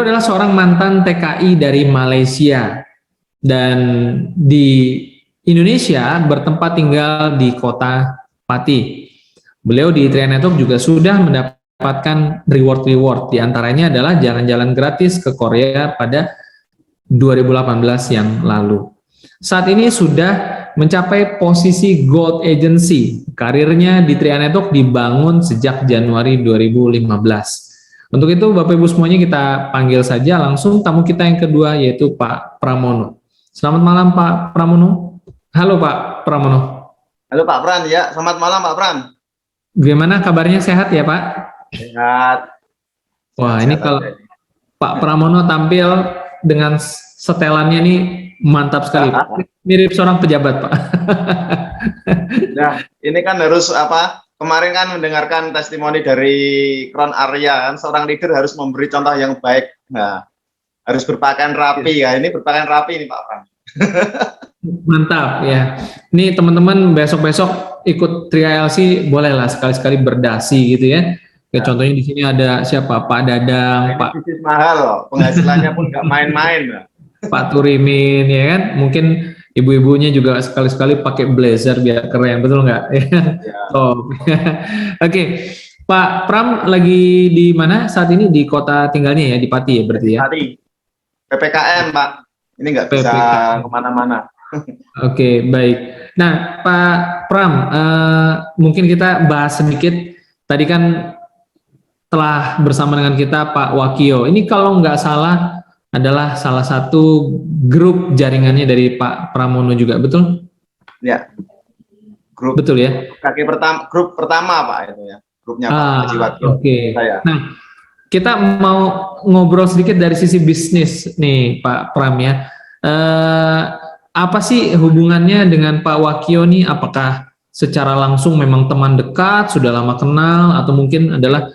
Beliau adalah seorang mantan TKI dari Malaysia dan di Indonesia bertempat tinggal di kota Pati. Beliau di Tria Network juga sudah mendapatkan reward-reward. Di antaranya adalah jalan-jalan gratis ke Korea pada 2018 yang lalu. Saat ini sudah mencapai posisi Gold Agency. Karirnya di Tria Network dibangun sejak Januari 2015. Untuk itu Bapak Ibu semuanya kita panggil saja langsung tamu kita yang kedua yaitu Pak Pramono. Selamat malam Pak Pramono. Halo Pak Pramono. Halo Pak Pran, ya selamat malam Pak Pran. Gimana kabarnya, sehat ya Pak? Sehat. Wah ini kalau Pak Pramono tampil dengan setelannya ini mantap sekali. Mirip seorang pejabat Pak. Nah ini kan harus apa? Kemarin kan mendengarkan testimoni dari Kron Arya, kan seorang leader harus memberi contoh yang baik. Nah, harus berpakaian rapi ya. Ini berpakaian rapi nih Pak Pran. Mantap ya. Ini teman-teman besok-besok ikut Tria LC bolehlah sekali-sekali berdasi gitu ya. Kayak contohnya di sini ada siapa? Pak Dadang, Pak. Bisnis mahal loh, penghasilannya pun nggak main-main. Pak Turimin ya kan. Mungkin ibu-ibunya juga sekali-sekali pakai blazer biar keren, betul nggak? Ya. Oh. Oke, Pak Pram lagi di mana saat ini? Di kota tinggalnya ya, di Pati ya berarti ya? Pati. PPKM Pak, ini nggak bisa kemana-mana. Oke, baik. Nah, Pak Pram, mungkin kita bahas sedikit. Tadi kan telah bersama dengan kita Pak Wakio. Ini kalau nggak salah adalah salah satu grup jaringannya dari Pak Pramono juga, betul? Ya. Grup, betul ya? Grup pertama Pak itu ya. Grupnya Pak Haji Wakio. Oke. Nah, kita mau ngobrol sedikit dari sisi bisnis nih Pak Pram ya. Apa sih hubungannya dengan Pak Wakio nih? Apakah secara langsung memang teman dekat, sudah lama kenal, atau mungkin adalah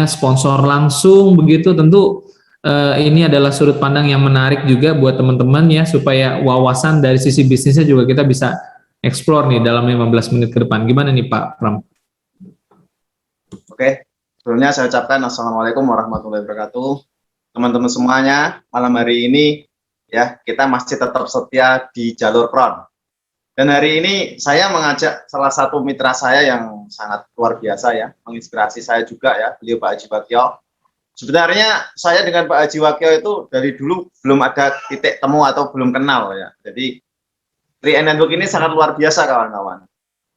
sponsor langsung begitu? Tentu ini adalah sudut pandang yang menarik juga buat teman-teman ya, supaya wawasan dari sisi bisnisnya juga kita bisa explore nih dalam 15 menit ke depan. Gimana nih Pak Pram? Oke, sebelumnya saya ucapkan Assalamualaikum warahmatullahi wabarakatuh. Teman-teman semuanya, malam hari ini ya kita masih tetap setia di jalur Kron. Dan hari ini saya mengajak salah satu mitra saya yang sangat luar biasa ya, menginspirasi saya juga ya, beliau Pak Haji Wakio. Sebenarnya saya dengan Pak Haji Wakio itu dari dulu belum ada titik temu atau belum kenal ya. Jadi Tria Network ini sangat luar biasa kawan-kawan.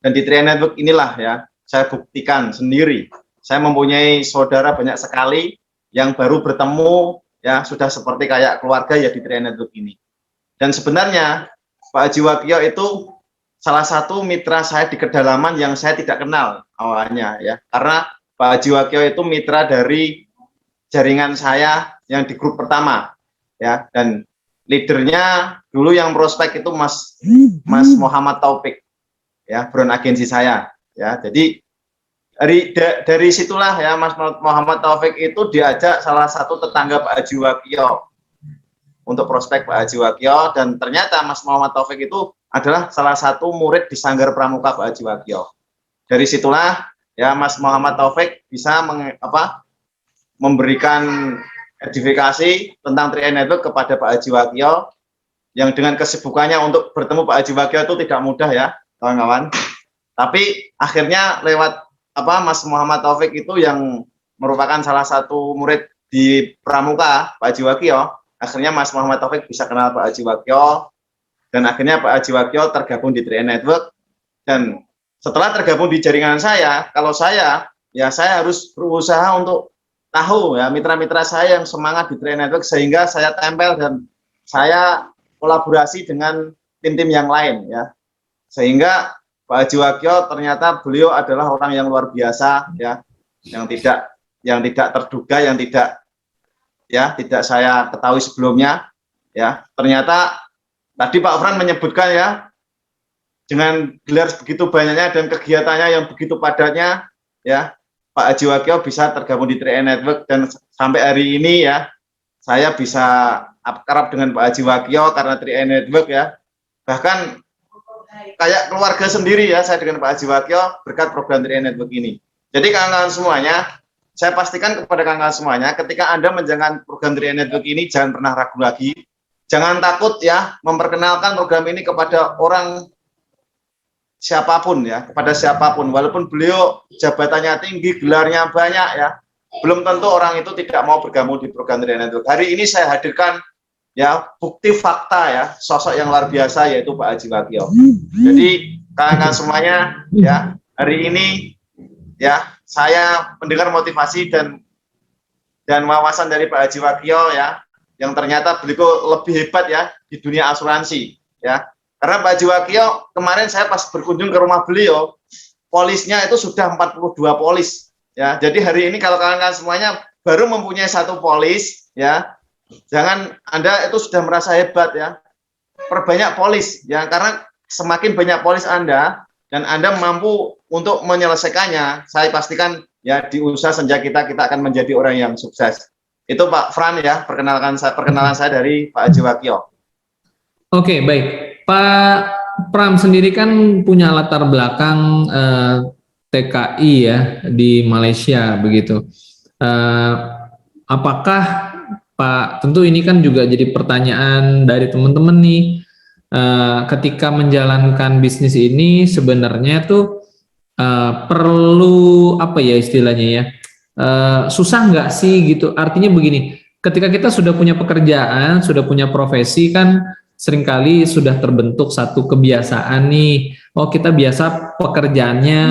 Dan di Tria Network inilah ya saya buktikan sendiri. Saya mempunyai saudara banyak sekali yang baru bertemu ya sudah seperti kayak keluarga ya di Tria Network ini. Dan sebenarnya Pak Haji Wakio itu salah satu mitra saya di kedalaman yang saya tidak kenal awalnya ya. Karena Pak Haji Wakio itu mitra dari jaringan saya yang di grup pertama ya, dan leadernya dulu yang prospek itu Mas Muhammad Taufik ya, brand agensi saya ya. Jadi dari situlah ya Mas Muhammad Taufik itu diajak salah satu tetangga Pak Haji Wakio untuk prospek Pak Haji Wakio, dan ternyata Mas Muhammad Taufik itu adalah salah satu murid di Sanggar Pramuka Pak Haji Wakio. Dari situlah ya Mas Muhammad Taufik bisa memberikan edifikasi tentang Tria Network kepada Pak Haji Wakio, yang dengan kesibukannya untuk bertemu Pak Haji Wakio itu tidak mudah ya kawan-kawan. Tapi akhirnya lewat Mas Muhammad Taufik itu yang merupakan salah satu murid di Pramuka Pak Haji Wakio, akhirnya Mas Muhammad Taufik bisa kenal Pak Haji Wakio, dan akhirnya Pak Haji Wakio tergabung di Tria Network. Dan setelah tergabung di jaringan saya, kalau saya harus berusaha untuk tahu ya mitra-mitra saya yang semangat di Tria Network, sehingga saya tempel dan saya kolaborasi dengan tim-tim yang lain ya, sehingga Pak Haji Wakio ternyata beliau adalah orang yang luar biasa ya, yang tidak terduga, yang tidak saya ketahui sebelumnya ya. Ternyata tadi Pak Fran menyebutkan ya, dengan gelar begitu banyaknya dan kegiatannya yang begitu padatnya ya, Pak Haji Wakio bisa tergabung di Tria Network, dan sampai hari ini ya saya bisa akrab dengan Pak Haji Wakio karena Tria Network ya. Bahkan kayak keluarga sendiri ya saya dengan Pak Haji Wakio berkat program Tria Network ini. Jadi kawan-kawan semuanya, saya pastikan kepada kawan-kawan semuanya, ketika Anda menjalankan program 3i Network ini, jangan pernah ragu lagi. Jangan takut ya memperkenalkan program ini kepada orang siapapun ya, kepada siapapun. Walaupun beliau jabatannya tinggi, gelarnya banyak ya, belum tentu orang itu tidak mau bergabung di program 3i Network. Hari ini saya hadirkan ya bukti fakta ya, sosok yang luar biasa yaitu Pak Haji Wakio. Jadi kawan-kawan semuanya ya, hari ini ya saya mendengar motivasi dan wawasan dari Pak Haji Wakio ya, yang ternyata beliau lebih hebat ya di dunia asuransi ya. Karena Pak Haji Wakio kemarin saya pas berkunjung ke rumah beliau, polisnya itu sudah 42 polis ya. Jadi hari ini kalau kawan-kawan semuanya baru mempunyai 1 polis ya, jangan Anda itu sudah merasa hebat ya. Perbanyak polis ya, karena semakin banyak polis Anda dan Anda mampu untuk menyelesaikannya, saya pastikan ya di usaha senja kita akan menjadi orang yang sukses. Itu Pak Fran ya, perkenalan saya dari Pak Haji Wakio. Oke, baik. Pak Pram sendiri kan punya latar belakang TKI ya di Malaysia begitu. Apakah Pak, tentu ini kan juga jadi pertanyaan dari teman-teman nih, ketika menjalankan bisnis ini sebenarnya tuh perlu apa ya istilahnya ya, susah nggak sih gitu? Artinya begini, ketika kita sudah punya pekerjaan, sudah punya profesi kan seringkali sudah terbentuk satu kebiasaan nih. Oh, kita biasa pekerjaannya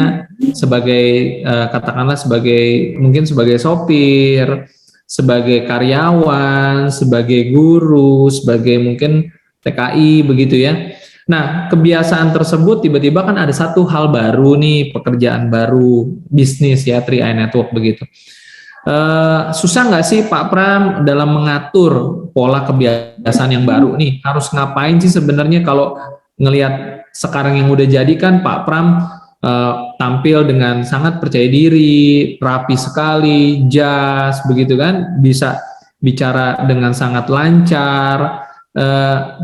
sebagai katakanlah mungkin sebagai sopir, sebagai karyawan, sebagai guru, sebagai mungkin TKI begitu ya. Nah, kebiasaan tersebut tiba-tiba kan ada satu hal baru nih, pekerjaan baru, bisnis ya, 3i Network begitu. Susah nggak sih Pak Pram dalam mengatur pola kebiasaan yang baru nih? Harus ngapain sih sebenarnya kalau ngelihat sekarang yang udah jadi kan Pak Pram tampil dengan sangat percaya diri, rapi sekali, jas begitu kan, bisa bicara dengan sangat lancar.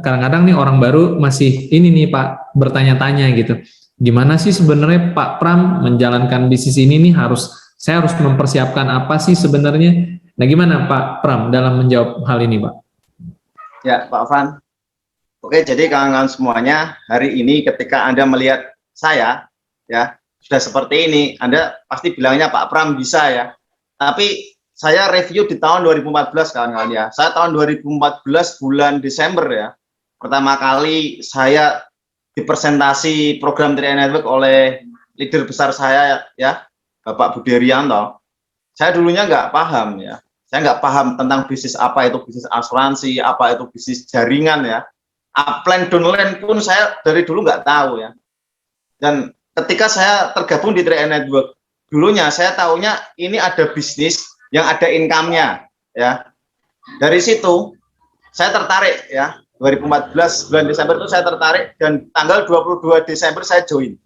Kadang-kadang nih orang baru masih ini nih Pak bertanya-tanya gitu, gimana sih sebenarnya Pak Pram menjalankan bisnis ini nih, saya harus mempersiapkan apa sih sebenarnya? Nah, gimana Pak Pram dalam menjawab hal ini Pak? Ya Pak Fran. Oke, jadi kawan-kawan semuanya, hari ini ketika Anda melihat saya ya sudah seperti ini, Anda pasti bilangnya Pak Pram bisa ya. Tapi saya review di tahun 2014 kawan-kawan ya. Saya tahun 2014 bulan Desember ya. Pertama kali saya dipresentasi program 3i Network oleh leader besar saya ya, Bapak Budi Rianto. Saya dulunya nggak paham ya. Saya nggak paham tentang bisnis apa itu bisnis asuransi, apa itu bisnis jaringan ya. Upline downline pun saya dari dulu nggak tahu ya. Dan ketika saya tergabung di 3i Network, dulunya saya tahunya ini ada bisnis yang ada income-nya ya. Dari situ saya tertarik ya. 2014 bulan Desember itu saya tertarik dan tanggal 22 Desember saya join.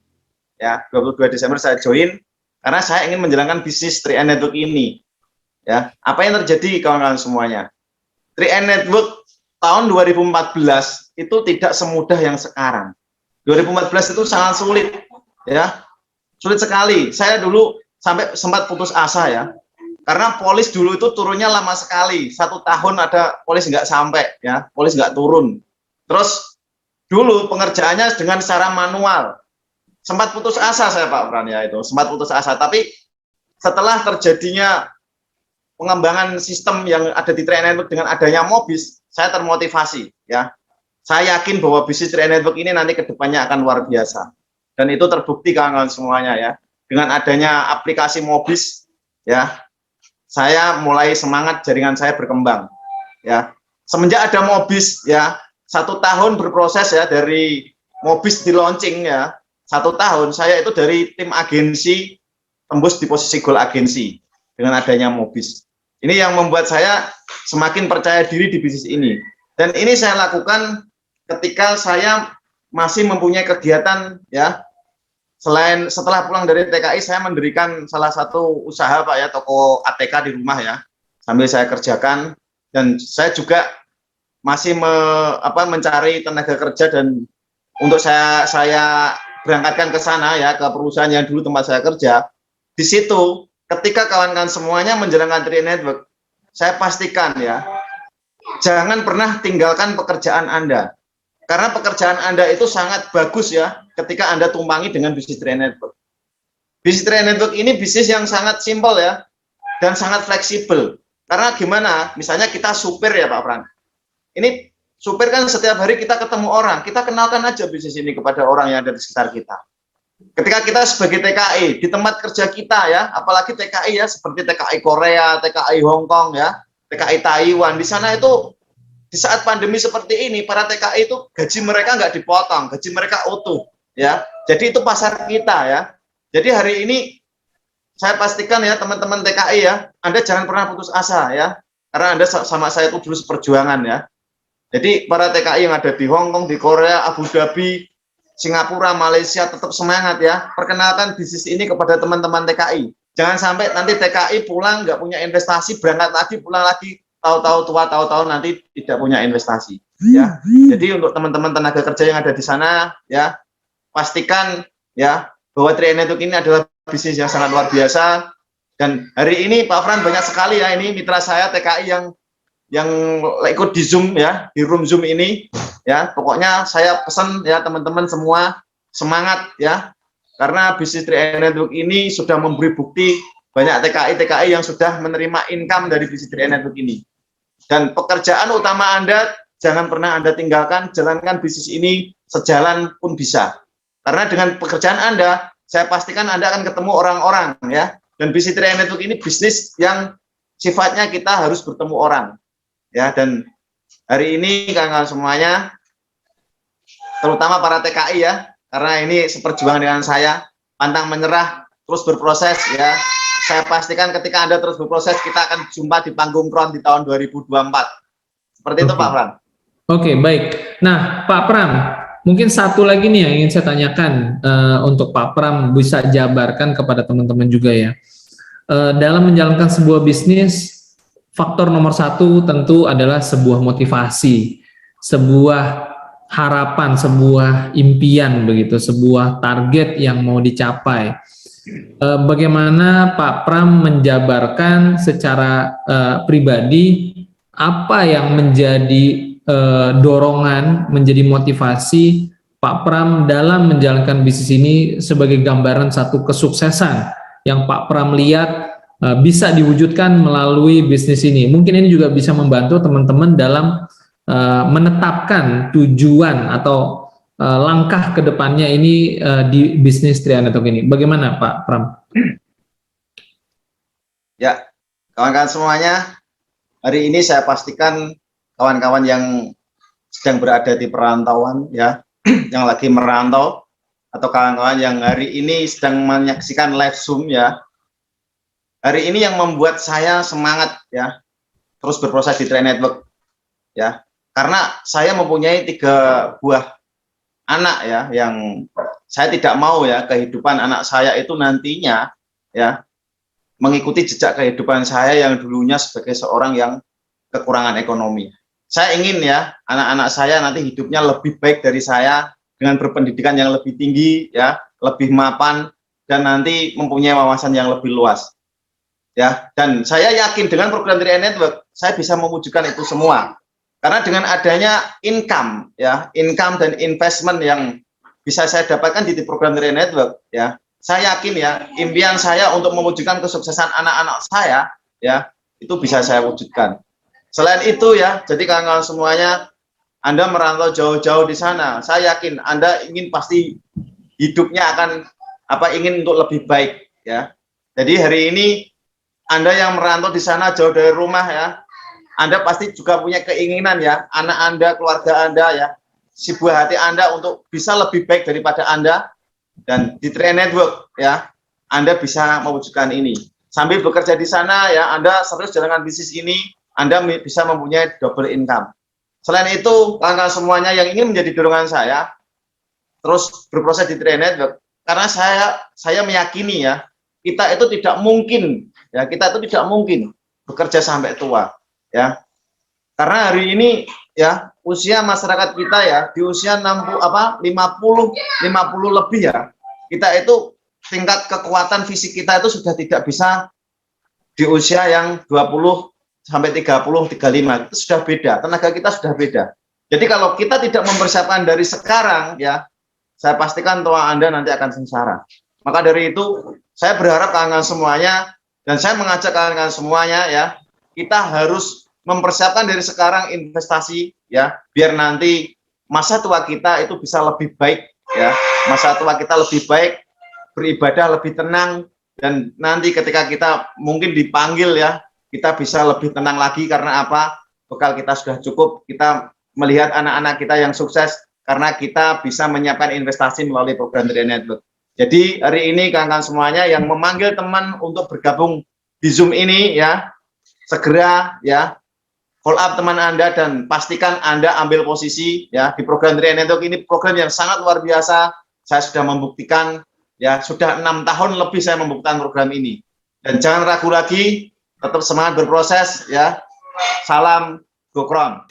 Ya, 22 Desember saya join karena saya ingin menjalankan bisnis 3i Network ini. Ya, apa yang terjadi kawan-kawan semuanya? 3i Network tahun 2014 itu tidak semudah yang sekarang. 2014 itu sangat sulit ya. Sulit sekali. Saya dulu sampai sempat putus asa ya. Karena polis dulu itu turunnya lama sekali, 1 tahun ada polis nggak sampai, ya, polis nggak turun. Terus dulu pengerjaannya dengan secara manual, sempat putus asa saya Pak Pran ya itu, sempat putus asa. Tapi setelah terjadinya pengembangan sistem yang ada di 3i Network dengan adanya Mobis, saya termotivasi, ya. Saya yakin bahwa bisnis 3i Network ini nanti kedepannya akan luar biasa. Dan itu terbukti kawan-kawan semuanya ya, dengan adanya aplikasi Mobis, ya. Saya mulai semangat, jaringan saya berkembang ya. Semenjak ada Mobis ya, 1 tahun berproses ya, dari Mobis di launching ya, 1 tahun saya itu dari tim agensi tembus di posisi gold agensi dengan adanya Mobis. Ini yang membuat saya semakin percaya diri di bisnis ini. Dan ini saya lakukan ketika saya masih mempunyai kegiatan ya. Setelah pulang dari TKI, saya mendirikan salah satu usaha Pak ya, toko ATK di rumah ya, sambil saya kerjakan. Dan saya juga masih mencari tenaga kerja, dan untuk saya berangkatkan ke sana ya, ke perusahaan yang dulu tempat saya kerja. Di situ ketika kawan-kawan semuanya menjalankan Tri Network, saya pastikan ya, jangan pernah tinggalkan pekerjaan Anda. Karena pekerjaan Anda itu sangat bagus ya, ketika Anda tumpangi dengan bisnis Tri Network. Bisnis Tri Network ini bisnis yang sangat simpel ya, dan sangat fleksibel. Karena gimana, misalnya kita supir ya Pak Fran. Ini supir kan setiap hari kita ketemu orang, kita kenalkan aja bisnis ini kepada orang yang ada di sekitar kita. Ketika kita sebagai TKI di tempat kerja kita ya, apalagi TKI ya, seperti TKI Korea, TKI Hong Kong ya, TKI Taiwan, di sana itu di saat pandemi seperti ini, para TKI itu gaji mereka nggak dipotong, gaji mereka utuh ya. Jadi itu pasar kita ya. Jadi hari ini saya pastikan ya teman-teman TKI ya, Anda jangan pernah putus asa ya, karena Anda sama saya itu dulu seperjuangan ya. Jadi para TKI yang ada di Hong Kong, di Korea, Abu Dhabi, Singapura, Malaysia, tetap semangat ya. Perkenalkan bisnis ini kepada teman-teman TKI. Jangan sampai nanti TKI pulang nggak punya investasi, berangkat lagi, pulang lagi, tahu-tahu tua, tahu-tahu nanti tidak punya investasi. Ya. Jadi untuk teman-teman tenaga kerja yang ada di sana, ya pastikan ya bahwa Tri Network ini adalah bisnis yang sangat luar biasa. Dan hari ini Pak Fran banyak sekali ya, ini mitra saya TKI yang ikut di Zoom ya, di room Zoom ini ya. Pokoknya saya pesan ya teman-teman semua semangat ya, karena bisnis Tri Network ini sudah memberi bukti banyak TKI yang sudah menerima income dari bisnis Tri Network ini. Dan pekerjaan utama Anda jangan pernah Anda tinggalkan, jalankan bisnis ini sejalan pun bisa. Karena dengan pekerjaan Anda, saya pastikan Anda akan ketemu orang-orang ya. Dan bisnis Tri Network ini bisnis yang sifatnya kita harus bertemu orang. Ya, dan hari ini kawan-kawan semuanya, terutama para TKI ya, karena ini seperjuangan dengan saya, pantang menyerah, terus berproses ya. Saya pastikan ketika Anda terus berproses, kita akan jumpa di panggung PRON di tahun 2024. Seperti itu Pak Pram. Oke, baik. Nah, Pak Pram, mungkin satu lagi nih yang ingin saya tanyakan untuk Pak Pram bisa jabarkan kepada teman-teman juga ya. Dalam menjalankan sebuah bisnis, faktor nomor satu tentu adalah sebuah motivasi, sebuah harapan, sebuah impian begitu, sebuah target yang mau dicapai. Bagaimana Pak Pram menjabarkan secara pribadi apa yang menjadi dorongan, menjadi motivasi Pak Pram dalam menjalankan bisnis ini sebagai gambaran satu kesuksesan yang Pak Pram lihat bisa diwujudkan melalui bisnis ini. Mungkin ini juga bisa membantu teman-teman dalam menetapkan tujuan atau langkah ke depannya ini di bisnis Tri Network ini. Bagaimana Pak Pram? Ya, kawan-kawan semuanya, hari ini saya pastikan kawan-kawan yang sedang berada di perantauan ya, yang lagi merantau, atau kawan-kawan yang hari ini sedang menyaksikan live Zoom ya, hari ini yang membuat saya semangat ya, terus berproses di Tri Network ya, karena saya mempunyai 3 buah anak ya, yang saya tidak mau ya kehidupan anak saya itu nantinya ya mengikuti jejak kehidupan saya yang dulunya sebagai seorang yang kekurangan ekonomi. Saya ingin ya anak-anak saya nanti hidupnya lebih baik dari saya, dengan berpendidikan yang lebih tinggi ya, lebih mapan, dan nanti mempunyai wawasan yang lebih luas. Ya, dan saya yakin dengan program Tri Network saya bisa mewujudkan itu semua. Karena dengan adanya income ya, income dan investment yang bisa saya dapatkan di program Tri Network ya, saya yakin ya impian saya untuk mewujudkan kesuksesan anak-anak saya ya, itu bisa saya wujudkan. Selain itu ya, jadi kawan-kawan semuanya, Anda merantau jauh-jauh di sana, saya yakin Anda ingin pasti hidupnya akan ingin untuk lebih baik ya. Jadi hari ini Anda yang merantau di sana jauh dari rumah ya, Anda pasti juga punya keinginan ya, anak Anda, keluarga Anda ya, si buah hati Anda untuk bisa lebih baik daripada Anda. Dan di Tri Network ya, Anda bisa mewujudkan ini. Sambil bekerja di sana ya, Anda serius jalankan bisnis ini, Anda bisa mempunyai double income. Selain itu, kawan-kawan semuanya yang ingin menjadi dorongan saya, terus berproses di Tri Network, karena saya meyakini ya, kita itu tidak mungkin ya, kita itu tidak mungkin bekerja sampai tua ya. Karena hari ini ya, usia masyarakat kita ya di usia 50 lebih ya, kita itu tingkat kekuatan fisik kita itu sudah tidak bisa di usia yang 20 sampai 30, 35 itu sudah beda, tenaga kita sudah beda. Jadi kalau kita tidak mempersiapkan dari sekarang ya, saya pastikan tua Anda nanti akan sengsara. Maka dari itu saya berharap kawan-kawan semuanya dan saya mengajak kawan-kawan semuanya ya, kita harus mempersiapkan dari sekarang investasi ya, biar nanti masa tua kita itu bisa lebih baik ya, masa tua kita lebih baik, beribadah lebih tenang, dan nanti ketika kita mungkin dipanggil ya, kita bisa lebih tenang lagi karena apa? Bekal kita sudah cukup, kita melihat anak-anak kita yang sukses karena kita bisa menyiapkan investasi melalui program Triad Network. Jadi hari ini kawan-kawan semuanya yang memanggil teman untuk bergabung di Zoom ini ya, segera ya call up teman Anda dan pastikan Anda ambil posisi ya di program Triad Network. Ini program yang sangat luar biasa. Saya sudah membuktikan ya, sudah 6 tahun lebih saya membuktikan program ini. Dan jangan ragu lagi, tetap semangat berproses ya. Salam Gokron.